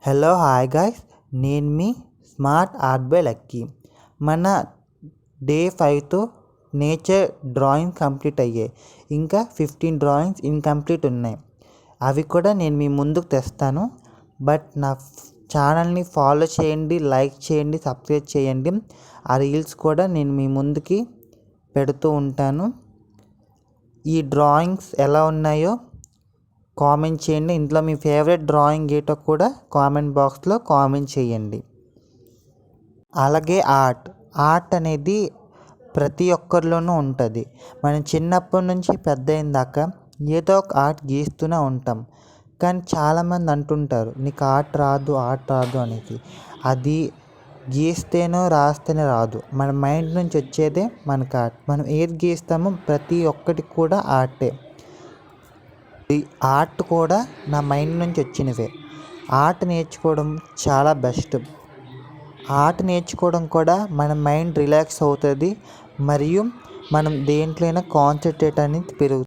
Hello hi guys, నేను మీ smart art by lucky. మన day 5తో nature drawing complete అయ్యాయి. ఇంకా 15 డ్రాయింగ్స్ ఇన్కంప్లీట్ ఉన్నాయి. అవి కూడా నేను మీ ముందుకు తెస్తాను. బట్ నా ఛానల్ని ఫాలో చేయండి, లైక్ చేయండి, సబ్స్క్రైబ్ చేయండి. ఆ రీల్స్ కూడా నేను మీ ముందుకి పెడుతూ ఉంటాను. ఈ డ్రాయింగ్స్ ఎలా ఉన్నాయో కామెంట్ చేయండి. ఇంట్లో మీ ఫేవరెట్ డ్రాయింగ్ ఏటో కూడా కామెంట్ బాక్స్లో కామెంట్ చేయండి. అలాగే ఆర్ట్ అనేది ప్రతి ఒక్కరిలోనూ ఉంటుంది. మనం చిన్నప్పటి నుంచి పెద్ద అయిన దాకా ఏదో ఒక ఆర్ట్ గీస్తూనే ఉంటాం. కానీ చాలామంది అంటుంటారు, నీకు ఆర్ట్ రాదు అనేది. అది గీస్తేనో రాస్తేనే రాదు, మన మైండ్ నుంచి వచ్చేదే మనకు ఆర్ట్. మనం ఏది గీస్తామో ప్రతి ఒక్కటి కూడా ఆర్టే. ఈ ఆర్ట్ కూడా నా మైండ్ నుంచి వచ్చినవే. ఆర్ట్ నేర్చుకోవడం చాలా బెస్ట్. ఆర్ట్ నేర్చుకోవడం కూడా మన మైండ్ రిలాక్స్ అవుతుంది, మరియు మనం దేంట్లోనైనా కాన్సన్ట్రేట్ అనేది పెరుగుతుంది.